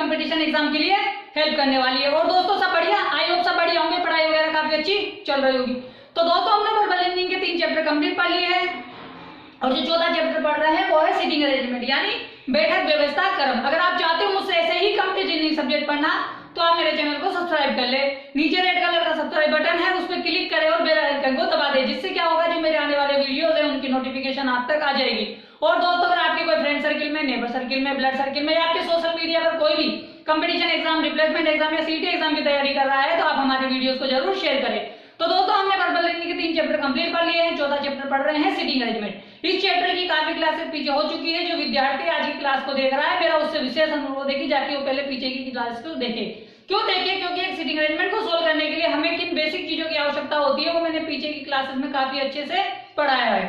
Competition exam के लिए help करने वाली है। और दोस्तों सब बढ़िया, आई होप सब बढ़िया होंगे, पढ़ाई वगैरह काफी अच्छी चल रही होगी। तो दोस्तों हमने वर्बल इंजीनियरिंग के 3 चैप्टर कंप्लीट पढ़ लिए हैं और जो 14 चैप्टर पढ़ रहे हैं वो है सीटिंग अरेंजमेंट यानी बैठक व्यवस्था क्रम। अगर आप चाहते हो मुझसे ऐसे ही कंप्लीट इंजीनियरिंग सब्जेक्ट पढ़ना तो आप मेरे चैनल को सब्सक्राइब कर ले। नीचे रेड कलर का सब्सक्राइब बटन है, उस पर क्लिक करें और बेल आइकन को दबा दें, जिससे क्या होगा जो मेरे आने वाले वीडियोस है उनकी नोटिफिकेशन आप तक आ जाएगी। और दोस्तों अगर आपके कोई फ्रेंड सर्किल में, नेबर सर्किल में, ब्लड सर्किल में या आपके सोशल मीडिया पर कोई भी कंपटीशन एग्जाम, रिप्लेसमेंट एग्जाम या सीटी एग्जाम की तैयारी कर रहा है तो आप हमारे वीडियोस को जरूर शेयर करें। तो दोस्तों हमने वर्बल इंजीनियरिंग के 3 चैप्टर कंप्लीट कर लिए हैं, 14 चैप्टर पढ़ रहे हैं सीटिंग अरेंजमेंट। इस चैप्टर की काफी क्लासेस पीछे हो चुकी है। जो विद्यार्थी आज की क्लास को देख रहा है मेरा उससे विशेष अनुरोध है कि जाके वो पहले पीछे की क्लास को देखे। क्यों देखे? क्योंकि एक सीटिंग अरेंजमेंट को सोल्व करने के लिए हमें किन बेसिक चीजों की आवश्यकता होती है वो मैंने पीछे की क्लासेस में काफी अच्छे से पढ़ाया है।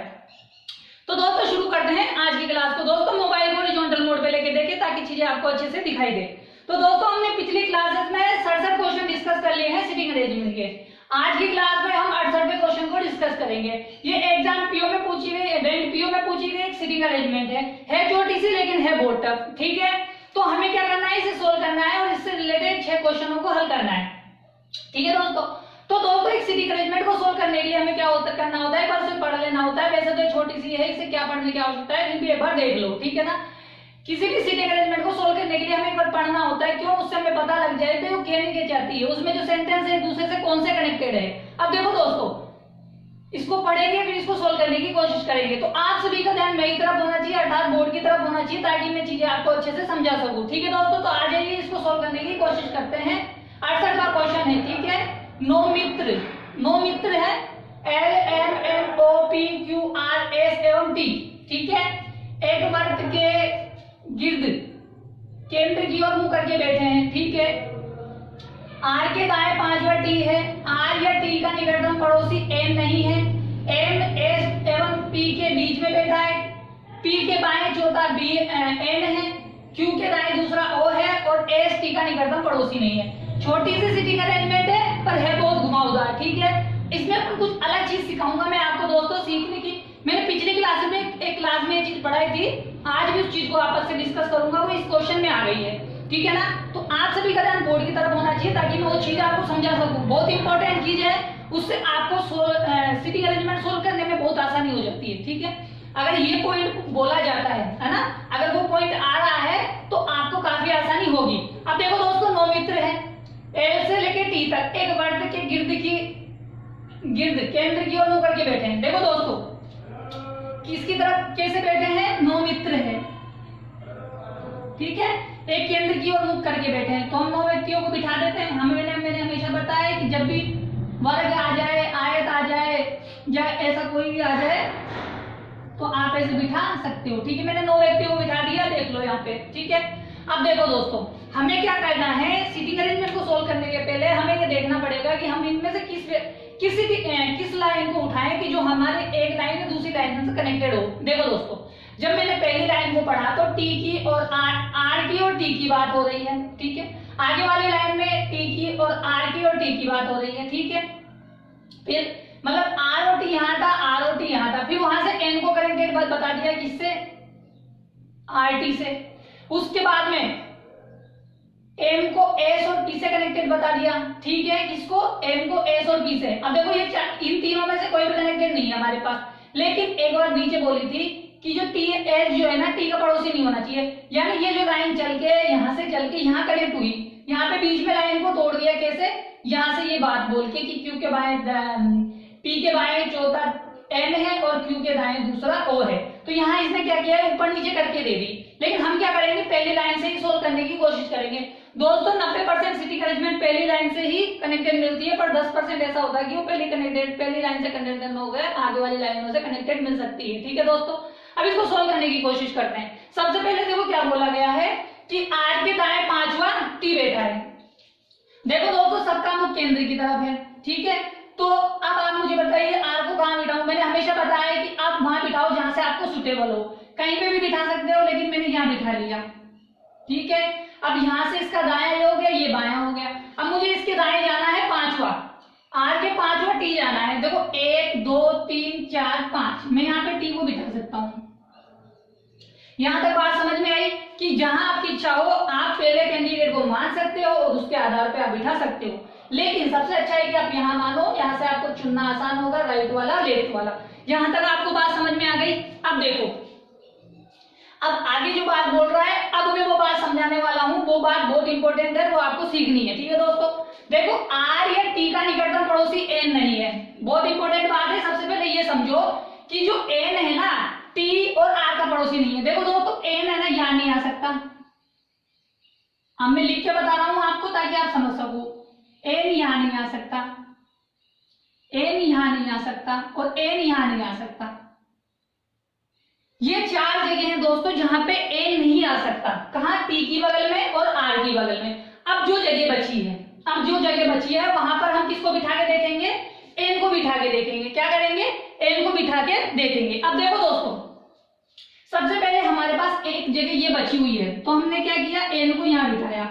तो दोस्तों शुरू करते हैं आज की क्लास को। दोस्तों मोबाइल को हॉरिजॉन्टल मोड पे लेके देखें ताकि चीजें आपको अच्छे से दिखाई दे। तो दोस्तों हमने पिछली क्लासेस में 67 क्वेश्चन डिस्कस कर लिए हैं सीटिंग अरेंजमेंट के। आज की क्लास में हम 68वें क्वेश्चन को डिस्कस करेंगे। ये एग्जाम पीओ में पूछी गई, बैंक पीओ में पूछी गई एक सीटिंग अरेंजमेंट है छोटी सी लेकिन है बहुत टफ। ठीक है, तो हमें क्या करना है, इसे सोल्व करना है और इससे रिलेटेड 6 क्वेश्चनों को हल करना है। ठीक है दोस्तों, तो दोस्तों एक सीटिंग अरेंजमेंट को सोल्व करने के लिए हमें क्या करना होता है, पर उसे पढ़ लेना होता है। वैसे तो छोटी सी है, इसे क्या पढ़ने की आवश्यकता है, फिर भी एक बार देख लो। ठीक है ना, किसी भी सीटिंग अरेंजमेंट को सोल्व करने के लिए हमें एक बार पढ़ना होता है। क्यों? उससे हमें पता लग जाए तो वो कहने क्या चाहती है, उसमें जो सेंटेंस है एक दूसरे से कौन से कनेक्टेड है। अब देखो दोस्तों, इसको पढ़ेंगे फिर इसको सोल्व करने की कोशिश करेंगे। तो आप सभी का ध्यान मेरी तरफ होना चाहिए, अर्थात बोर्ड की तरफ होना चाहिए, ताकि मैं चीजें आपको अच्छे से समझा सकूं। ठीक है दोस्तों, तो आ जाइए इसको सोल्व करने की कोशिश करते हैं। 68वां क्वेश्चन है। ठीक है, नौमित्र, नौमित्र है LMNOPQRS एवं T। ठीक है, एक वर्ग के गिर्द केंद्र की ओर मुंह करके बैठे हैं। ठीक है, R के दाएं 5वां T है। R या T का निकटतम पड़ोसी M नहीं है। M S एवं P के बीच में बैठा है। P के बाएं चौथा N है। Q के दाएं दूसरा O है और S T का निकटतम पड़ोसी नहीं है। छोटी सी सीटिंग अरेंजमेंट है पर है बहुत घुमावदार। ठीक है, इसमें अपन कुछ अलग चीज सिखाऊंगा मैं आपको दोस्तों सीखने की। मैंने पिछली क्लास में एक क्लास में ये चीज पढ़ाई थी, आज भी उस चीज को आपस से डिस्कस करूंगा, वो इस क्वेश्चन में आ गई है। ठीक है ना, तो आप सभी का ध्यान बोर्ड की तरफ होना चाहिए ताकि मैं वो चीज आपको समझा सकूं। बहुत इंपॉर्टेंट चीज है, उससे आपको सीटिंग अरेंजमेंट सोल्व करने में बहुत आसानी हो जाती है। ठीक है, अगर ये पॉइंट बोला जाता है ना, अगर वो पॉइंट आ रहा है तो आपको काफी आसानी होगी। अब देखो दोस्तों, नौमित्र है, L से लेके T तक एक वर्ग के गिर्द केंद्र की ओर मुंह करके बैठे हैं। देखो दोस्तों, किसकी तरफ कैसे बैठे हैं, नौमित्र है। ठीक है, एक केंद्र की ओर मुख करके बैठे हैं। तो हम 9 व्यक्तियों को बिठा देते हैं। मैंने हमेशा बताया कि जब भी वर्ग आ जाए, आयत आ जाए या ऐसा कोई भी आ जाए तो आप ऐसे बिठा सकते हो। ठीक है, मैंने 9 व्यक्तियों को बिठा दिया, देख लो यहाँ पे। ठीक है, अब देखो दोस्तों, हमें क्या करना है, सीटिंग अरेंजमेंट को सोल्व करने के पहले हमें ये देखना पड़ेगा कि हम इनमें से किस लाइन को उठाएं कि जो हमारे एक लाइन है दूसरी लाइन से कनेक्टेड हो। देखो दोस्तों, जब मैंने पहली लाइन को पढ़ा तो T की और R की और T की बात हो रही है। ठीक है, आगे वाली लाइन में T की और R की और T की बात हो रही है। ठीक है, फिर मतलब R और T यहाँ था, R और T यहाँ था, फिर वहां से N को कनेक्टेड बता दिया किससे, RT से। उसके बाद में M को S और T से कनेक्टेड बता दिया। ठीक है, किसको, M को S और P से। अब देखो ये इन तीनों में से कोई भी कनेक्टेड नहीं है हमारे पास, लेकिन एक बार नीचे बोली थी कि जो T S जो है ना, T का पड़ोसी नहीं होना चाहिए। यानी ये जो लाइन चल के यहाँ से चल के यहाँ कनेक्ट हुई, यहाँ पे बीच में लाइन को तोड़ दिया। कैसे, यहाँ से ये बात बोल के कि Q के बाएं P के बाएं चौथा N है और Q के दाएं दूसरा O है। तो यहाँ इसने क्या किया है, ऊपर नीचे करके दे दी। लेकिन हम क्या करेंगे, पहली लाइन से ही सोल्व करने की कोशिश करेंगे। दोस्तों 90% सीटिंग अरेंजमेंट पहली लाइन से ही कनेक्टेड मिलती है, पर 10% ऐसा होता है कि वो पहली लाइन से कनेक्टेड हो गए, आगे वाली लाइनों से कनेक्टेड मिल सकती है। ठीक है दोस्तों, अब इसको सोल्व करने की कोशिश करते हैं। सबसे पहले देखो क्या बोला गया है कि R के दाएं 5वां T बैठा है। देखो दोस्तों, सबका मुख केंद्र की तरफ है। ठीक है, तो अब आप मुझे बताइए R को कहाँ बिठाऊं। मैंने हमेशा बताया है कि आप वहां बिठाओ जहां से आपको सुटेबल हो, कहीं पे भी बिठा सकते हो, लेकिन मैंने यहाँ बिठा लिया। ठीक है, अब यहाँ से इसका दायां ये हो गया, ये बायां हो गया। अब मुझे इसके दाएं जाना है 5वां, R के 5वां T जाना है। देखो 1 2 3 4 5, मैं यहाँ पे T को बिठा सकता हूँ। यहां तक बात समझ में आई कि जहां आपकी इच्छा हो आप पहले कैंडिडेट को मान सकते हो और उसके आधार पे आप बिठा सकते हो, लेकिन सबसे अच्छा है कि आप यहाँ मानो, यहाँ से आपको चुनना आसान होगा, राइट वाला लेफ्ट वाला। यहाँ तक आपको बात समझ में आ गई। अब देखो, अब आगे जो बात बोल रहा है, अब मैं वो बात समझाने वाला हूँ, वो बात बहुत इंपॉर्टेंट है, वो आपको सीखनी है। ठीक है दोस्तों, देखो आर या टी का निकटतम पड़ोसी एन नहीं है, बहुत इंपॉर्टेंट बात है। सबसे पहले ये समझो कि जो एन है ना, टी और आर का पड़ोसी नहीं है। देखो दोस्तों, एन है ना, यहाँ नहीं आ सकता। अब मैं लिख के बता रहा हूं आपको ताकि आप समझ सको। एन यहाँ नहीं आ सकता, एन यहाँ नहीं आ सकता और एन यहाँ नहीं आ सकता। ये चार जगह हैं दोस्तों जहां पे एन नहीं आ सकता। कहां? टी की बगल में और आर की बगल में। अब जो जगह बची है, अब जो जगह बची है वहां पर हम किसको बिठा के देखेंगे? एन को बिठा के देखेंगे। क्या करेंगे? एन को बिठा के देखेंगे। अब देखो दोस्तों, सबसे पहले हमारे पास एक जगह ये बची हुई है, तो हमने क्या किया? एन को यहां बिठाया,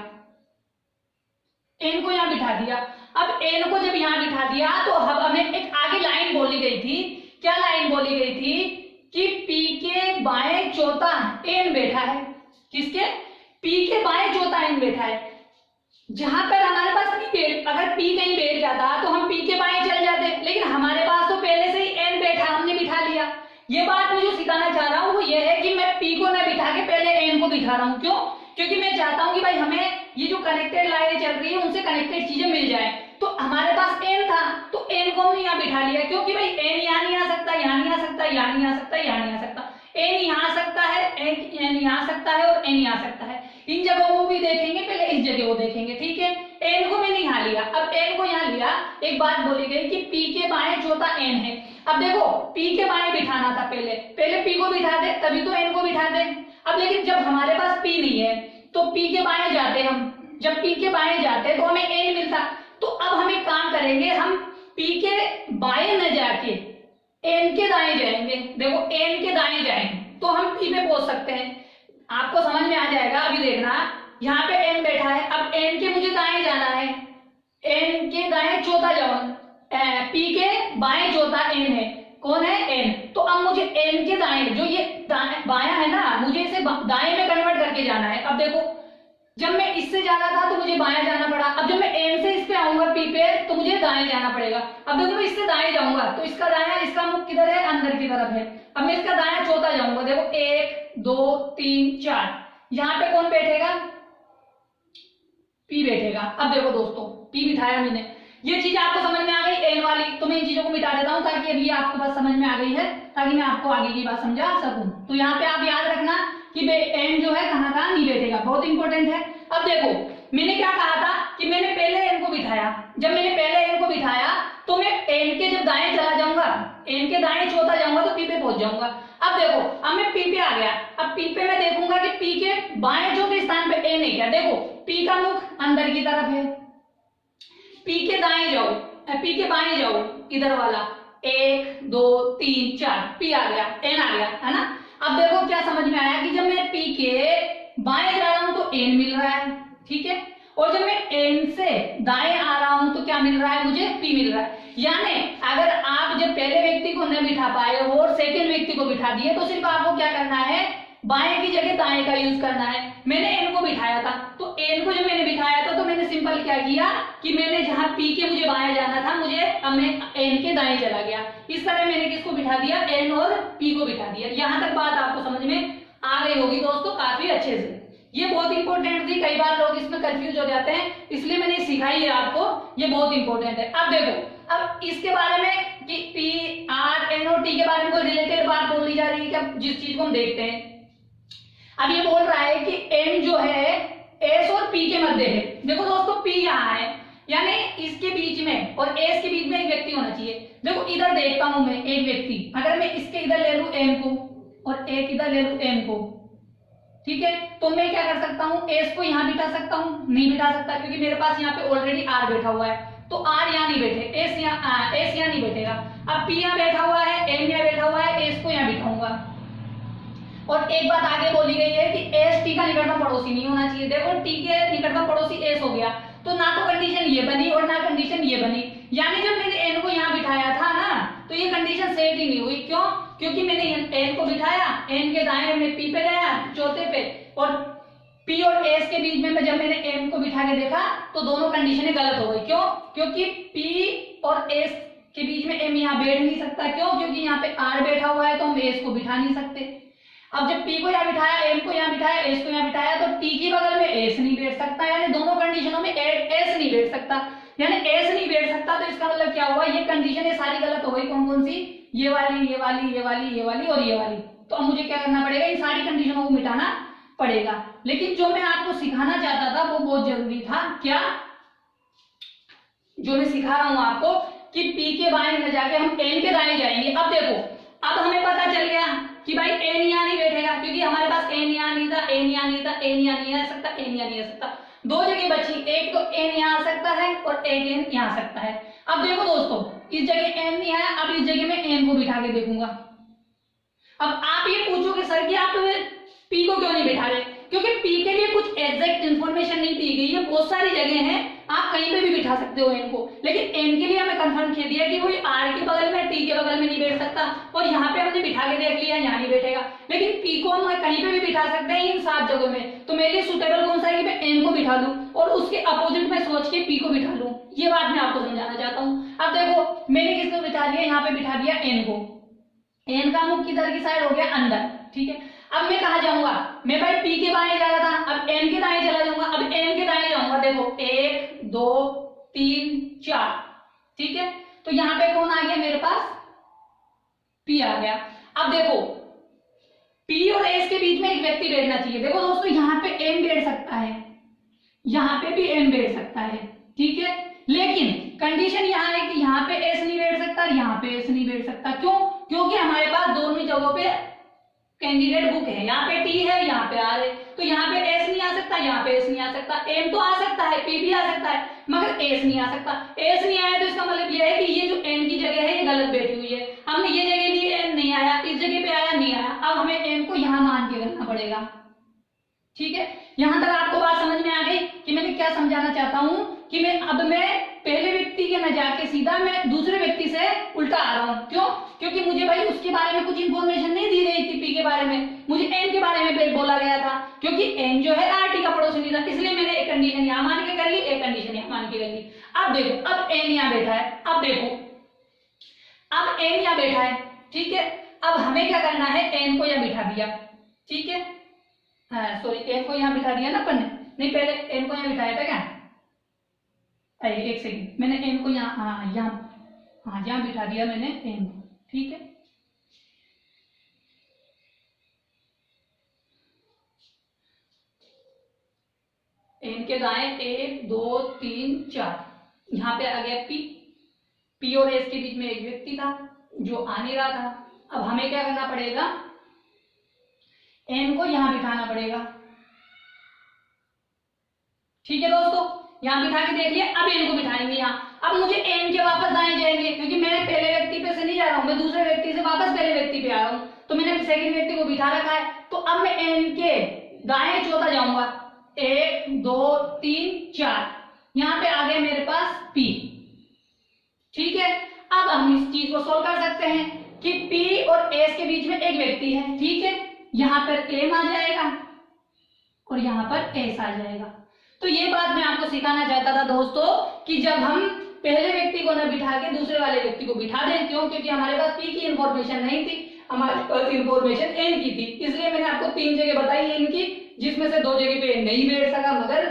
एन को यहां बिठा दिया। अब एन को जब यहां बिठा दिया तो हमें एक आगे लाइन बोली गई थी। क्या लाइन बोली गई थी? कि पी के बाएं चौथा एन बैठा है। किसके? पी के बाएं चौथा एन बैठा है। जहां पर हमारे पास अगर पी कहीं बैठ जाता तो हम पी के बाएं चल जाते, लेकिन हमारे पास तो पहले से ही एन बैठा, हमने बिठा लिया। ये बात मैं जो सिखाना चाह रहा हूं वो ये है कि मैं पी को न बिठा के पहले एन को बिठा रहा हूं। क्यों? क्योंकि मैं चाहता हूं कि भाई हमें ये जो कनेक्टेड लाइनें चल रही है उनसे कनेक्टेड चीजें मिल जाए। तो हमारे पास एन था तो एन को हमने यहाँ बिठा लिया, क्योंकि भाई एन यहाँ नहीं आ सकता, यहाँ नहीं आ सकता, यहाँ नहीं आ सकता, यहाँ नहीं आ सकता। एन यहाँ आ सकता है, एन यहाँ आ सकता है और एन यहाँ आ सकता है। इन जगहों को भी देखेंगे, पहले इस जगह को देखेंगे। ठीक है, एन को मैंने यहाँ लिया। अब एन को यहाँ लिया, एक बात बोली गई कि पी के बाएं चौथा एन है। अब देखो, पी के बाएं बिठाना था, पहले पी को बिठा दे तभी तो एन को बिठा दे। अब लेकिन जब हमारे पास पी नहीं है तो पी के बाएं जाते हम, जब पी के बाएं जाते तो हमें एन मिलता। तो अब हम एक काम करेंगे, हम पी के बाएं न जाके एन के दाएं जाएंगे। देखो, एन के दाएं जाएंगे तो हम पी पे पहुंच सकते हैं। आपको समझ में आ जाएगा। अभी देखना, यहाँ पे एन बैठा है, अब एन के मुझे दाएं जाना है, एन के दाएं चौथा जाऊं, पी के बाएं चौथा एन है। कौन है? एन। तो अब मुझे एन के दाएं, जो ये बायां है ना, मुझे इसे दाएं में कन्वर्ट करके जाना है। अब देखो, जब मैं इससे जाना था तो मुझे बाएं जाना पड़ा। अब जब मैं एन से इस पे आऊंगा पी पे, तो मुझे दाएं जाना पड़ेगा। अब देखो, मैं इससे दाएं जाऊंगा तो इसका दायां, इसका मुख किधर है? अंदर की तरफ है। अब मैं इसका दायां चौथा जाऊंगा। देखो, 1 2 3 4, यहाँ पे कौन बैठेगा? पी बैठेगा। अब देखो दोस्तों, पी बिठाया मैंने। ये चीज आपको समझ में आ गई एन वाली। तो मैं इन चीजों को मिटा देता हूं ताकि अभी आपको बात समझ में आ गई है, ताकि मैं आपको आगे की बात समझा सकूं। तो यहाँ पे आप याद रखना कि एन जो है कहाँ कहाँ नहीं बैठेगा, बहुत इंपॉर्टेंट है। अब देखो, मैंने क्या कहा था कि मैंने पहले एन को बिठाया। जब मैंने पहले एन को बिठाया तो मैं एन के जब दाएं चला जाऊंगा, एन के दाएं चौथा जाऊंगा तो पी पे पहुंच जाऊंगा। अब देखो, अब मैं पी पे आ गया। अब पी पे मैं देखूंगा कि पी के बाएं चौथे स्थान पे एन है क्या? देखो, पी का मुख अंदर की तरफ है, पी के दाएं जाओ, पी के बाएं जाओ, इधर वाला 1 2 3 4, पी आ गया, एन आ गया, है ना। अब देखो क्या समझ में आया कि जब मैं पी के बाएं जा रहा हूं तो एन मिल रहा है, ठीक है, और जब मैं एन से दाएं आ रहा हूं तो क्या मिल रहा है? मुझे पी मिल रहा है। यानी अगर आप जब पहले व्यक्ति को न बिठा पाए और सेकंड व्यक्ति को बिठा दिए तो सिर्फ आपको क्या करना है? बाएं की जगह दाएं का यूज करना है। मैंने एन को बिठाया था, तो एन को जब मैंने बिठाया था तो मैंने सिंपल क्या किया कि मैंने जहां पी के मुझे बाएं जाना था, अब मैं एन के दाएं चला गया। इस तरह मैंने किसको बिठा दिया? एन और पी को बिठा दिया। यहां तक बात आपको समझ में आ गई होगी दोस्तों, काफी अच्छे से। ये बहुत इंपॉर्टेंट थी, कई बार लोग इसमें कंफ्यूज हो जाते हैं, इसलिए मैंने सिखाई है आपको, ये बहुत इंपॉर्टेंट है। अब देखो, अब इसके बारे में कि पी आर एन और टी के बारे में कोई रिलेटेड बात बोली जा रही है क्या? जिस चीज को हम देखते हैं, अब ये बोल रहा है कि एन जो है एस और पी के मध्य है। देखो दोस्तों, पी यहाँ है, यानी इसके बीच में और एस के बीच में एक व्यक्ति होना चाहिए। देखो, इधर देखता हूं मैं एक व्यक्ति, अगर मैं इसके इधर ले लूं एन को और एक इधर ले लूं एन को, ठीक है, तो मैं क्या कर सकता हूं? एस को यहां बिठा सकता हूं? नहीं बिठा सकता, क्योंकि मेरे पास यहाँ पे ऑलरेडी आर बैठा हुआ है, तो आर यहाँ नहीं बैठे, एस यहाँ नहीं बैठेगा। अब पी यहाँ बैठा हुआ है, एन यहाँ बैठा हुआ है, एस को यहाँ बिठाऊंगा। और एक बात आगे बोली गई है कि एस टी का निकटतम पड़ोसी नहीं होना चाहिए। देखो, टी के निकटतम पड़ोसी एस हो गया, तो ना तो कंडीशन ये बनी और ना कंडीशन ये बनी। यानी जब मैंने एन को यहाँ बिठाया था ना, तो ये कंडीशन सेट ही नहीं हुई। क्यों? क्योंकि मैंने एन को बिठाया, एन के दाएं में पी पे गया चौथे पे, और पी और एस के बीच में जब मैंने एम को बिठा के देखा तो दोनों कंडीशनें गलत हो गई। क्यों? क्योंकि पी और एस के बीच में एम यहाँ बैठ नहीं सकता। क्यों? क्योंकि यहाँ पे आर बैठा हुआ है तो हम एस को बिठा नहीं सकते। अब जब पी को यहाँ बिठाया, एम को यहाँ बिठाया, एस को यहाँ बिठाया तो टी के बगल में एस नहीं बैठ सकता, यानी दोनों कंडीशनों में एस नहीं बैठ सकता, यानी एस नहीं बैठ सकता। तो इसका मतलब क्या हुआ, ये कंडीशनें सारी गलत हो गई। कौन कौन सी? ये वाली, ये वाली, ये वाली, ये वाली और ये वाली। तो अब मुझे क्या करना पड़ेगा, इन सारी कंडीशनों को मिटाना पड़ेगा। लेकिन जो मैं आपको सिखाना चाहता था वो बहुत जरूरी था। क्या? जो मैं सिखा रहा हूं आपको कि पी के बाएं न जाके हम एन के दाएं जाएंगे। अब देखो, अब हमें पता चल गया कि भाई एन यहाँ नहीं बैठेगा, क्योंकि हमारे पास एन यहाँ नहीं था, एन यहाँ नहीं था, एन यहाँ नहीं आ सकता, एन यहाँ नहीं आ सकता। दो जगह बची, एक तो एन यहाँ आ सकता है और एक एन यहाँ आ सकता है। अब देखो दोस्तों, इस जगह एन नहीं आया, अब इस जगह में एन को बिठा के देखूंगा। अब आप ये पूछोगे सर कि आप पी को क्यों नहीं बिठा रहे? क्योंकि पी के लिए कुछ एग्जैक्ट इंफॉर्मेशन नहीं दी गई है। बहुत सारी जगह हैं, आप कहीं पे भी बिठा सकते हो एन को, लेकिन एन के लिए हमें कंफर्म किया दिया कि वो आर के बगल में, टी के बगल में नहीं बैठ सकता। और यहाँ पे हमने बिठा के देख लिया, यहाँ नहीं बैठेगा। लेकिन पी को हम कहीं पे भी बिठा सकते हैं इन 7 जगहों में। तो मेरे लिए सुटेबल कौन सा है कि मैं एन को बिठा लूं और उसके अपोजिट में सोच के पी को बिठा लूं। ये बात मैं आपको समझाना चाहता हूँ। अब देखो, मैंने किसको बिठा दिया, यहाँ पे बिठा दिया एन को। एन का मुख किधर की साइड हो गया? अंदर। ठीक है, अब मैं कहा जाऊंगा, मैं भाई पी के बाएं जा रहा था, अब एन के दाएं चला जाऊंगा। अब एन के दाएं जाऊंगा, देखो 1 2 3 4। ठीक है, तो यहां पे कौन आ गया मेरे पास? पी आ गया। अब देखो, पी और एस के बीच में एक व्यक्ति बैठना चाहिए। देखो दोस्तों, यहाँ पे एम बैठ सकता है, यहाँ पे भी एम बैठ सकता है। ठीक है, लेकिन कंडीशन यहाँ है कि यहाँ पे एस नहीं बैठ सकता, यहाँ पे एस नहीं बैठ सकता। क्यों? क्योंकि हमारे पास दोनों जगहों पे कैंडिडेट बुक है, यहाँ पे टी है, यहाँ पे आर है। तो यहाँ पे एस नहीं आ सकता, यहाँ पे एस नहीं आ सकता। एम तो आ सकता है, पी भी आ सकता है, मगर एस नहीं आ सकता। एस नहीं आया तो इसका मतलब यह है कि ये जो एन की जगह है ये गलत बैठी हुई है। हमने ये जगह ली, एन नहीं आया, इस जगह पे आया, नहीं आया। अब हमें एम को यहाँ मान के रखना पड़ेगा। ठीक है, यहां तक आपको बात समझ में आ गई कि मैंने क्या समझाना चाहता हूं कि मैं पहले व्यक्ति के न जाके सीधा मैं दूसरे व्यक्ति से उल्टा आ रहा हूं। क्यों? क्योंकि मुझे भाई उसके बारे में कुछ इंफॉर्मेशन नहीं दी गई थी। पी के बारे में मुझे एन के बारे में बोला गया था, क्योंकि एन जो है आरटी का पड़ोसी था, इसलिए मैंने एक कंडीशन यहां मान के कर ली, एक कंडीशन यहां मान के कर ली। अब देखो, अब एन यहां बैठा है। अब देखो, अब एन यहां बैठा है। ठीक है, अब हमें क्या करना है, एन को यहां बिठा दिया। ठीक है, सॉरी, एन को यहां बिठा दिया ना अपन ने, नहीं पहले एन को यहां बिठाया था क्या? एक सेकंड, मैंने एन को यहाँ यहाँ बिठा दिया मैंने एन को। ठीक है, एन के दाएं 1 2 3 4, यहाँ पे आ गया पी। पी और एस के बीच में एक व्यक्ति था जो आ नहीं रहा था। अब हमें क्या करना पड़ेगा, एन को यहां बिठाना पड़ेगा। ठीक है दोस्तों, यहां बिठा के देख लिया। अब एन को बिठाएंगे यहाँ। अब मुझे एन के वापस दाएं जाएंगे, क्योंकि मैं पहले व्यक्ति पे से नहीं जा रहा हूं, मैं दूसरे व्यक्ति से वापस पहले व्यक्ति पे आ रहा हूं। तो मैंने सेकंड व्यक्ति को बिठा रखा है। तो अब मैं एन के दाएं चौथा जाऊंगा, 1 2 3 4, यहाँ पे आ गया मेरे पास पी। ठीक है, अब हम इस चीज को सोल्व कर सकते हैं कि पी और एस के बीच में एक व्यक्ति है। ठीक है, यहां पर एम आ जाएगा और यहां पर एस आ जाएगा। तो ये बात मैं आपको सिखाना चाहता था दोस्तों कि जब हम पहले व्यक्ति को न बिठा के दूसरे वाले व्यक्ति को बिठा दें। क्यों? क्योंकि हमारे पास पी की इंफॉर्मेशन नहीं थी, हमारे पास इंफॉर्मेशन एन की थी। इसलिए मैंने आपको 3 जगह बताई एन की, जिसमें से 2 जगह पे एन नहीं बैठ सका, मगर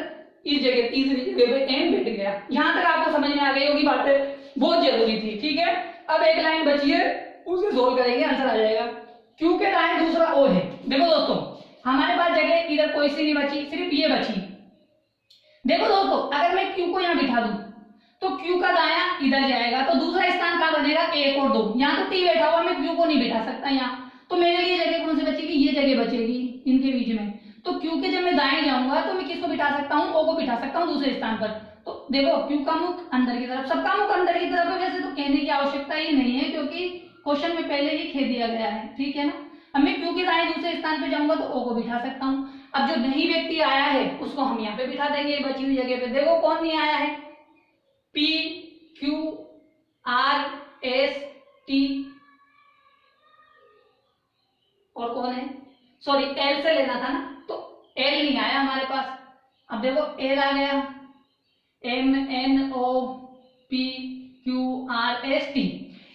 इस जगह तीसरी जगह पे एन बैठ गया। यहां तक आपको समझ में आ गई होगी, बातें बहुत जरूरी थी। ठीक है, अब एक लाइन बची है, उसे सोल्व करेंगे, आंसर आ जाएगा। क्यू के दाएं दूसरा ओ है। देखो दोस्तों, हमारे पास जगह इधर कोई सी नहीं बची, सिर्फ ये बची। देखो दोस्तों, अगर मैं क्यू को यहां बिठा दूं तो क्यू का दायां इधर जाएगा, तो दूसरा स्थान कहां बनेगा, 1 और 2। यहां तो टी बैठा हुआ, मैं क्यू को नहीं बिठा सकता यहाँ। तो मेरे लिए जगह कौन सी बचेगी, ये जगह बचेगी इनके बीच में। तो क्यू के जब मैं दाएं जाऊंगा तो मैं किसको बिठा सकता हूँ, ओ को बिठा सकता हूँ दूसरे स्थान पर। तो देखो, क्यू का मुख अंदर की तरफ, सबका मुख अंदर की तरफ है। वैसे तो कहने की आवश्यकता ही नहीं है, क्योंकि क्वेश्चन में पहले ही कह दिया गया है। ठीक है ना, अब मैं क्यू के दाएं दूसरे स्थान पे जाऊंगा तो ओ को बिठा सकता हूँ। अब जो नहीं व्यक्ति आया है उसको हम यहाँ पे बिठा देंगे बची हुई जगह पे। देखो कौन नहीं आया है, P Q R S T, और कौन है, सॉरी एल से लेना था ना, तो एल नहीं आया हमारे अब देखो एल आ गया, M N O P Q R S T,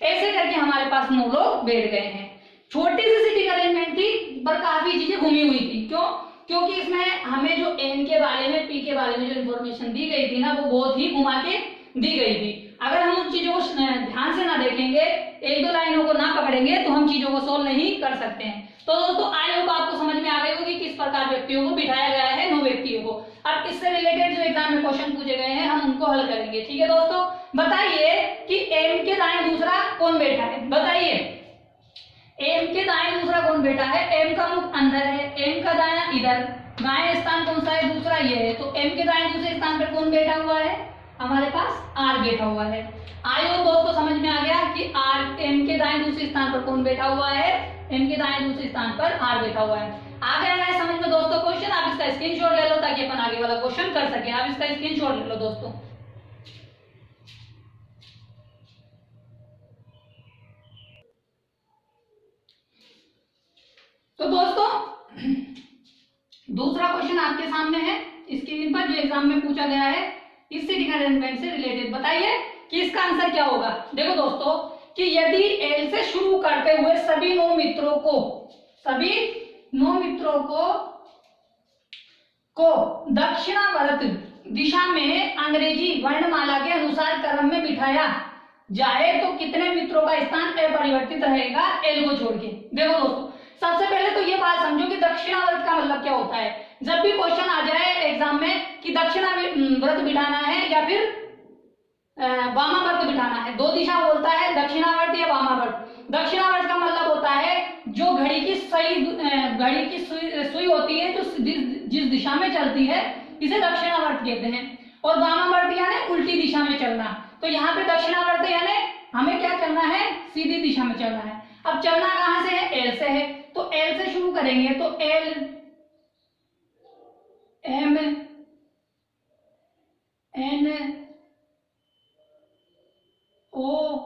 ऐसे करके हमारे पास 9 लोग बैठ गए हैं। छोटी सी सीटिंग अरेंजमेंट थी पर काफी चीजें घूमी हुई थी। क्यों? क्योंकि इसमें हमें जो एन के बारे में, पी के बारे में जो इन्फॉर्मेशन दी गई थी ना, वो बहुत ही घुमा के दी गई थी। अगर हम उन चीजों को ध्यान से ना देखेंगे, एक दो लाइनों को ना पकड़ेंगे, तो हम चीजों को सोल्व नहीं कर सकते हैं। तो दोस्तों आई होप आपको समझ में आ गई होगी किस प्रकार व्यक्तियों को बिठाया गया है, 9 व्यक्तियों को। अब इससे रिलेटेड जो एग्जाम में क्वेश्चन पूछे गए हैं, हम उनको हल करेंगे। ठीक है दोस्तों, बताइए कि एम के दाएं दूसरा कौन बैठा है? बताइए एम के दाएं दूसरा कौन बैठा है? एम का मुख अंदर है, एम का दायां इधर, दाएं स्थान कौन सा है? दूसरा ये है। तो एम के दाएं दूसरे स्थान पर कौन बैठा हुआ है? हमारे पास आर बैठा हुआ है। आई होप दोस्तों समझ में आ गया कि आर, एम के दाएं दूसरे स्थान पर कौन बैठा हुआ है? एम के दाएं दूसरे स्थान पर आर बैठा हुआ है। आ गया है समझ में दोस्तों क्वेश्चन? आप इसका स्क्रीनशॉट ले लो ताकि अपन आगे वाला क्वेश्चन कर सके। आप इसका स्क्रीनशॉट ले लो दोस्तों। तो दोस्तों दूसरा क्वेश्चन आपके सामने है स्क्रीन पर, जो एग्जाम में पूछा गया है इस सीटिंग अरेंजमेंट से रिलेटेड। बताइए कि इसका आंसर क्या होगा। देखो दोस्तों कि यदि एल से शुरू करते हुए सभी 9 मित्रों को दक्षिणावर्त दिशा में अंग्रेजी वर्णमाला के अनुसार क्रम में बिठाया जाए तो कितने मित्रों का स्थान अपरिवर्तित रहेगा एल को छोड़ के? देखो दोस्तों सबसे पहले तो ये बात समझो कि दक्षिणावर्त का मतलब क्या होता है। जब भी क्वेश्चन आ जाए एग्जाम में कि दक्षिणावर्त बिठाना है या फिर वामावर्त बिठाना है, 2 दिशा बोलता है, दक्षिणावर्त या वामावर्त। दक्षिणावर्त का मतलब होता है जो घड़ी की सुई होती है, जो जिस दिशा में चलती है, इसे दक्षिणावर्त कहते हैं। और वामावर्त यानी उल्टी दिशा में चलना। तो यहाँ पे दक्षिणावर्त यानी हमें क्या चलना है? सीधी दिशा में चलना है। अब चलना कहां से है? एल से है। तो एल से शुरू करेंगे तो L, M, N, O,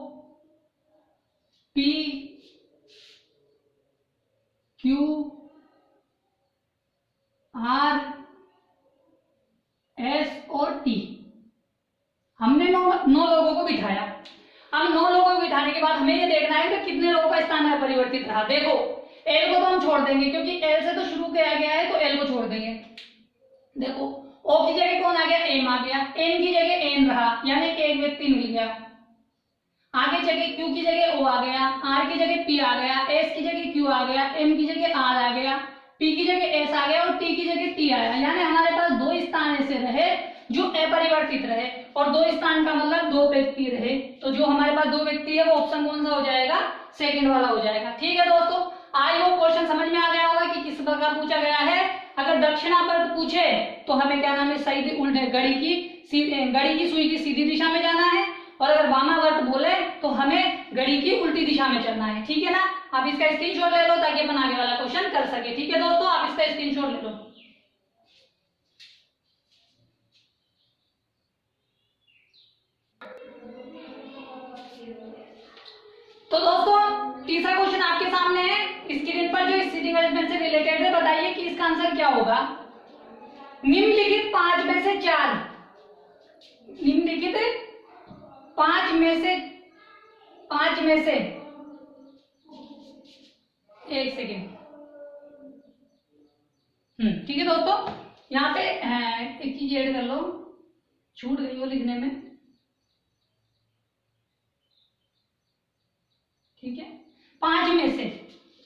P, Q, R, S और टी। हमने 9 लोगों को बिठाया। अब 9 लोगों को बिठाने के बाद हमें ये देखना है कि कितने लोगों का स्थान अपरिवर्तित रहा। देखो एल को तो हम छोड़ देंगे क्योंकि एल से तो शुरू किया गया है, तो एल को छोड़ देंगे। देखो ओ की जगह कौन आ गया? एम आ गया। एन की जगह एन रहा, यानी एक व्यक्ति मिल गया। आगे जगह क्यू की जगह ओ आ गया, आर की जगह पी आ गया, एस की जगह क्यू आ गया, एम की जगह आर आ गया, पी की जगह एस आ गया और टी की जगह टी आया। यानी हमारे पास 2 स्थान ऐसे रहे जो अपरिवर्तित रहे। और 2 स्थान का मतलब 2 व्यक्ति रहे। तो जो हमारे पास 2 व्यक्ति है वो ऑप्शन कौन सा हो जाएगा? सेकंड वाला हो जाएगा। ठीक है दोस्तों, आई होप क्वेश्चन समझ में आ गया होगा कि किस प्रकार पूछा गया है। अगर दक्षिणावर्त पूछे तो हमें क्या नाम है? सही उल्टे घड़ी की सुई की सीधी दिशा में जाना है। और अगर वामावर्त बोले तो हमें घड़ी की उल्टी दिशा में चलना है। ठीक है ना? आप इसका स्क्रीनशॉट ले लो ताकि अपन आगे वाला क्वेश्चन कर सके। ठीक है दोस्तों, आप इसका स्क्रीनशॉट ले लो। तो दोस्तों तीसरा क्वेश्चन आपके सामने है स्क्रीन पर, जो इस सीटिंग अरेंजमेंट से रिलेटेड है। बताइए कि इसका आंसर क्या होगा। निम्नलिखित 5 में से 4, निम्नलिखित 5 में से एक सेकेंड। ठीक है दोस्तों, यहाँ पे एक चीज ऐड कर लो, छूट गई वो लिखने में। ठीक है, 5 में से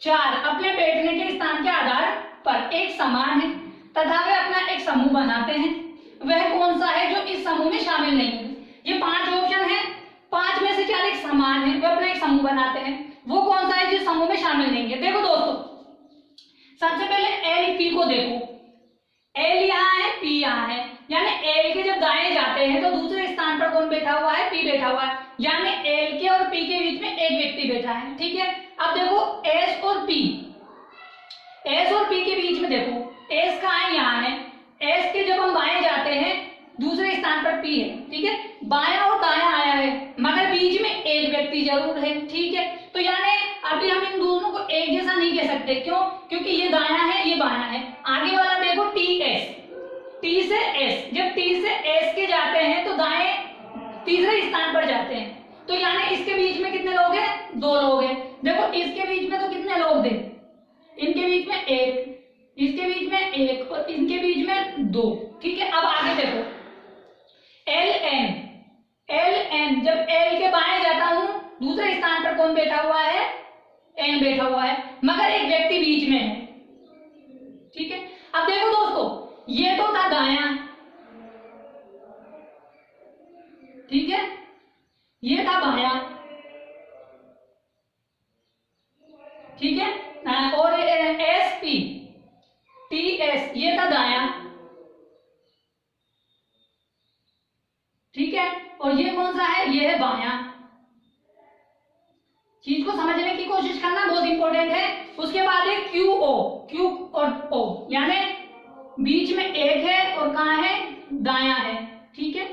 4 अपने बैठने के स्थान के आधार पर एक समान है तथा वे अपना एक समूह बनाते हैं। वह कौन सा है जो इस समूह में शामिल नहीं है? ये 5 ऑप्शन है, 5 में से 4 एक समान है, वे अपना एक समूह बनाते हैं। वो कौन सा है जिस समूह में शामिल नहीं है? देखो दोस्तों सबसे पहले एल पी को देखो। एल यहाँ है, पी यहाँ है, यानी एल के जब दाएं जाते हैं तो दूसरे स्थान पर कौन बैठा हुआ है? पी बैठा हुआ है। यानी एल के और पी के बीच में एक व्यक्ति बैठा है। ठीक है, अब देखो एस और पी, एस और पी के बीच में देखो एस कहाँ है? यहाँ है। एस के जब हम बाएं जाते हैं दूसरे स्थान पर पी है। ठीक है, बायां और दायां आया है मगर बीच में एक व्यक्ति जरूर है। ठीक है, तो यानी अभी हम इन दोनों को एक जैसा नहीं कह सकते। क्यों? क्योंकि ये दायां है, ये बायां है। आगे वाला देखो टी एस, टी से से एस, जब टी से एस के जाते हैं तो दाएं तीसरे स्थान पर जाते हैं, तो यानी इसके बीच में कितने लोग हैं? 2 लोग हैं। देखो इसके बीच में तो कितने लोग थे? इनके बीच में 1, इसके बीच में 1 और इनके बीच में 2। ठीक है, अब आगे देखो एल एन, एल एन, जब एल के बाएं जाता हूं दूसरे स्थान पर कौन बैठा हुआ है? एन बैठा हुआ है, मगर एक व्यक्ति बीच में है। ठीक है, अब देखो दोस्तों ये तो था दायां, ठीक है, ये था बायां, ठीक है, और एस पी टी एस ये था दायां, ठीक है, और ये कौन सा है? ये है बायां। चीज को समझने की कोशिश करना बहुत इंपॉर्टेंट है। उसके बाद है क्यू ओ, क्यू और ओ, यानी बीच में एक है और कहां है? दायां है। ठीक है,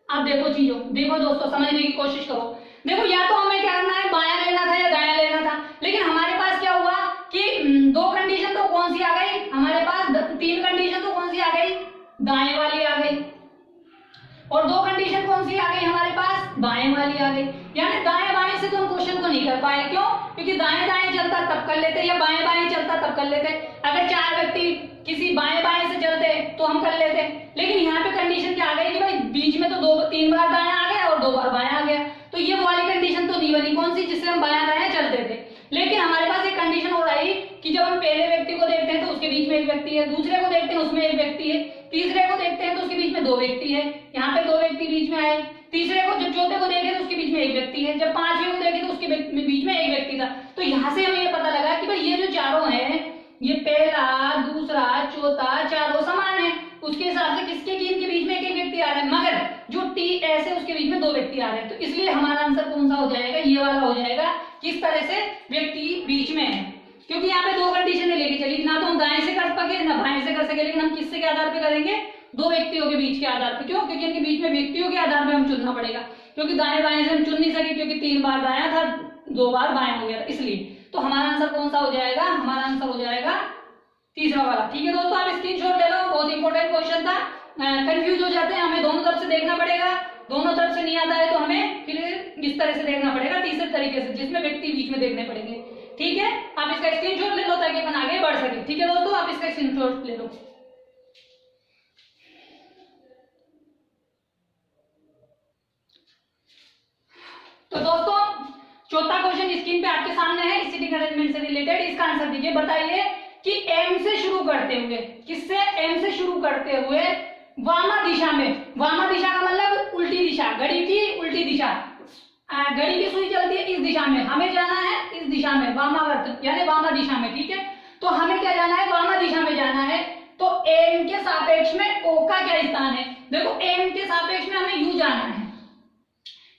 अब देखो चीजों, देखो दोस्तों समझने की कोशिश करो। देखो या तो हमें क्या करना है? बायां लेना था या दायां लेना था, लेकिन हमारे पास क्या हुआ कि 2 कंडीशन तो कौन सी आ गई हमारे पास? 3 कंडीशन तो कौन सी आ गई? दाएं वाली आ गई, और 2 कंडीशन कौन सी आ गई हमारे पास? बाएं वाली आ गई। यानी दाएं बाएं से तो हम क्वेश्चन को नहीं कर पाए। क्यों? क्योंकि दाएं दाएं चलता तब कर लेते, या बाएं बाएं चलता तब कर लेते। अगर 4 व्यक्ति किसी बाएं बाएं से चलते तो हम कर लेते, लेकिन यहाँ पे कंडीशन क्या आ गई कि भाई बीच में तो 3 बार दायां आ गया और 2 बार बायां आ गया, तो ये वाली कंडीशन तो नहीं बनी। कौन सी? जिससे हम बायां दायां चलते थे। लेकिन हमारे पास एक कंडीशन और आई कि जब हम पहले व्यक्ति को देखते हैं तो उसके बीच में एक व्यक्ति है, दूसरे को देखते हैं उसमें एक व्यक्ति है, तीसरे को देखते हैं तो उसके बीच में 2 व्यक्ति है। यहाँ पे 2 व्यक्ति बीच में आए, तीसरे को जब चौथे को देखे तो उसके बीच में एक व्यक्ति है, जब 5वें को देखे तो उसके बीच में एक व्यक्ति था। तो यहाँ से हमें ये पता लगा कि भाई ये जो चारों हैं, ये पहला, दूसरा, चौथा, चारों समान है। उसके हिसाब से किसके इनके बीच में एक एक व्यक्ति आ रहा है, मगर जो टी एस है उसके बीच में 2 व्यक्ति आ रहे हैं। तो इसलिए हमारा आंसर कौन सा हो जाएगा? ये वाला हो जाएगा। किस तरह से? व्यक्ति बीच में है, क्योंकि यहाँ पे 2 कंडीशनें लेके चली, ना तो हम दाएं से कर सके ना बाएं से कर सके, लेकिन हम किससे के आधार पे करेंगे? 2 व्यक्तियों के बीच के आधार पे। क्यों? क्योंकि इनके बीच में व्यक्तियों के आधार पे हम चुनना पड़ेगा, क्योंकि दाएं बाएं से हम चुन नहीं सके, क्योंकि 3 बार दायां था 2 बार बायां हो गया था, इसलिए। तो हमारा आंसर कौन सा हो जाएगा? हमारा आंसर हो जाएगा तीसरा वाला। ठीक है दोस्तों, आप स्क्रीनशॉट ले लो, बहुत इंपॉर्टेंट क्वेश्चन था। कंफ्यूज हो जाते हैं, हमें दोनों तरफ से देखना पड़ेगा, दोनों तरफ से नहीं आता है तो हमें फिर इस तरह से देखना पड़ेगा, तीसरे तरीके से, जिसमें व्यक्ति बीच में देखने पड़ेंगे। ठीक है, आप इसका स्क्रीनशॉट ले लो ताकि अपन आगे बढ़ सके। ठीक है दोस्तों, आप इसका स्क्रीनशॉट ले लो। तो दोस्तों चौथा क्वेश्चन स्क्रीन पे आपके सामने है, सीटिंग अरेंजमेंट से रिलेटेड। इसका आंसर दीजिए। बताइए कि एम से शुरू करते हुए, किससे? एम से शुरू करते हुए वामा दिशा में, वामा दिशा का मतलब उल्टी दिशा, घड़ी की उल्टी दिशा, घड़ी की सुई चलती है इस दिशा में, हमें जाना है इस दिशा में, वामावर्त यानी वामा दिशा में। ठीक है, तो हमें क्या जाना है? वामा दिशा में जाना है। तो एम के सापेक्ष में ओ का क्या स्थान है? देखो एम के सापेक्ष में हमें यू जाना है,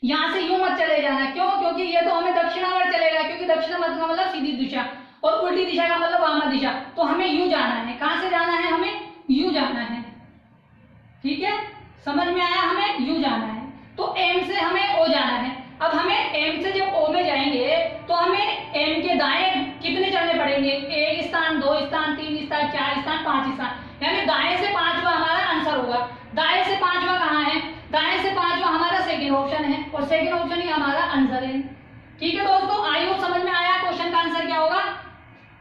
यहां से यूं मत चले जाना। क्यों? क्योंकि ये तो हमें दक्षिणावर्त चलेगा, क्योंकि दक्षिणावर्त का मतलब सीधी दिशा और उल्टी दिशा का मतलब वामा दिशा। तो हमें यू जाना है। कहां से जाना है? हमें यू जाना है। ठीक है, समझ में आया? हमें यू जाना है। तो एम से हमें ओ जाना है। अब हमें एम से जब ओ में जाएंगे तो हमें एम के दाएं कितने चलने पड़ेंगे? 1 स्थान, 2 स्थान, 3 स्थान, 4 स्थान, 5 स्थान, यानी दाएं से 5वां हमारा आंसर होगा। दाएं से 5वां कहां है? दाएं से 5वां हमारा सेकेंड ऑप्शन है, और सेकेंड ऑप्शन ही हमारा आंसर है। ठीक है दोस्तों, आई होप समझ में आया क्वेश्चन का आंसर क्या होगा?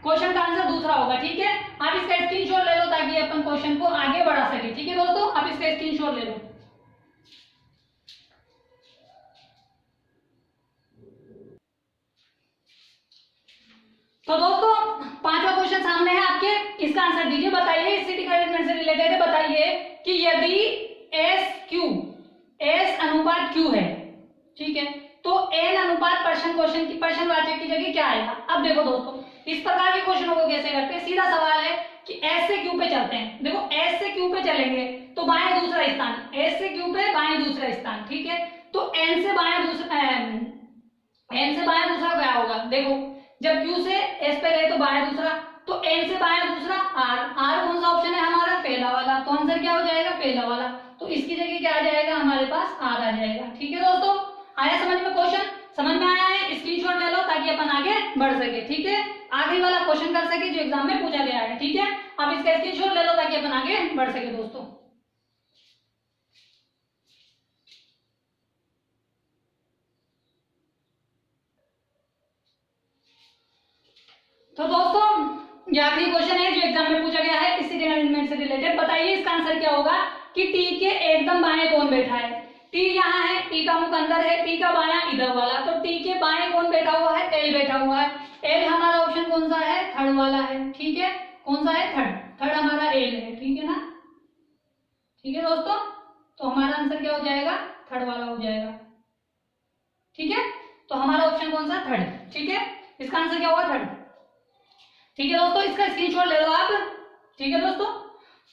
क्वेश्चन का आंसर दूसरा होगा। ठीक है, आप इसका स्क्रीनशॉट ले लो ताकि अपन क्वेश्चन को आगे बढ़ा सके। ठीक है दोस्तों, आप इसका स्क्रीनशॉट ले लो। तो दोस्तों 5वां क्वेश्चन सामने है आपके, इसका आंसर दीजिए। बताइए, सीटिंग अरेंजमेंट से रिलेटेड है। बताइए कि यदि एस क्यू, एस अनुपात क्यू है, ठीक है, तो एन अनुपात क्वेश्चन की पर्शनवाचक की जगह क्या आएगा? अब देखो दोस्तों, इस प्रकार के क्वेश्चनों को कैसे करते हैं? सीधा सवाल है कि एस से क्यू पे चलते हैं। देखो एस से क्यू पे चलेंगे तो बाएं दूसरा स्थान, एस से क्यू पे बाएं दूसरा स्थान। ठीक है, तो एन से बाएं दूसरा, एन से बाएं दूसरा क्या होगा? देखो जब क्यू से एस पे गए तो बाएं दूसरा, तो एन से बाएं दूसरा आर, आर कौन सा ऑप्शन है हमारा? पहला वाला। तो आंसर क्या हो जाएगा? पहला वाला। तो इसकी जगह क्या आ जाएगा? हमारे पास आर आ जाएगा। ठीक है दोस्तों, आया समझ में? क्वेश्चन समझ में आया है? स्क्रीनशॉट ले लो ताकि अपन आगे बढ़ सके। ठीक है, आखिरी वाला क्वेश्चन कर सके जो एग्जाम में पूछा गया है। ठीक है, आप इसका स्क्रीनशॉट ले लो ताकि अपन आगे बढ़ सके दोस्तों। तो दोस्तों ये आखिरी क्वेश्चन है जो एग्जाम में पूछा गया है इस सीटिंग अरेंजमेंट से रिलेटेड। बताइए इसका आंसर क्या होगा कि टी के एकदम बाएं कौन बैठा है। टी यहाँ है, टी का मुख अंदर है, टी का बायां इधर वाला, तो टी के बाएं कौन बैठा हुआ है, एल बैठा हुआ है। एल हमारा ऑप्शन कौन सा है, थर्ड वाला है, ठीक है। कौन सा है, थर्ड, थर्ड हमारा एल है, ठीक है ना। ठीक है दोस्तों, तो हमारा आंसर क्या हो जाएगा, थर्ड वाला हो जाएगा, ठीक है। तो हमारा ऑप्शन कौन सा, थर्ड, ठीक है। इसका आंसर क्या होगा, थर्ड, ठीक है दोस्तों। इसका स्क्रीनशॉट ले लो आप, ठीक है दोस्तों।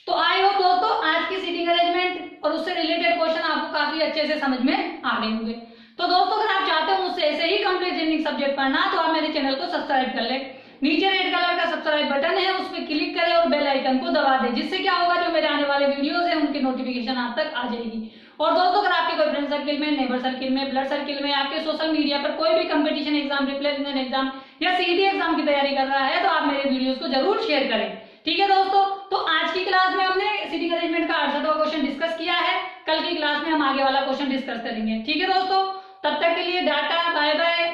तो आई होप दोस्तों आज की सीटिंग अरेंजमेंट और उससे रिलेटेड क्वेश्चन आपको काफी अच्छे से समझ में आ गए होंगे। तो दोस्तों अगर आप चाहते हो मुझसे ऐसे ही कंप्लीट रीजनिंग सब्जेक्ट पढ़ना तो आप मेरे चैनल को सब्सक्राइब कर ले। नीचे रेड कलर का सब्सक्राइब बटन है, उस पर क्लिक करें और बेल आइकन को दबा दें, जिससे क्या होगा जो मेरे आने वाले वीडियोस है उनकी नोटिफिकेशन आप तक आ जाएगी। और दोस्तों अगर आपके कोई फ्रेंड सर्किल में, नेबर सर्किल में, ब्लड सर्किल में, आपके सोशल मीडिया पर कोई भी कंपटीशन एग्जाम, रिप्लेसमेंट एग्जाम या सीडी एग्जाम की तैयारी कर रहा है तो आप मेरे वीडियोस को जरूर शेयर करें, ठीक है दोस्तों। तो आज की क्लास में हमने सीटिंग अरेंजमेंट का 68वां क्वेश्चन डिस्कस किया है। कल की क्लास में हम आगे वाला क्वेश्चन डिस्कस करेंगे, ठीक है दोस्तों। तब तक के लिए टाटा, बाय बाय,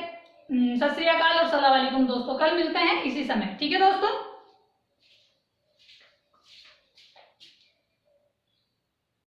सत श्री अकाल और सलाम वालेकुम दोस्तों। कल मिलते हैं इसी समय, ठीक है दोस्तों।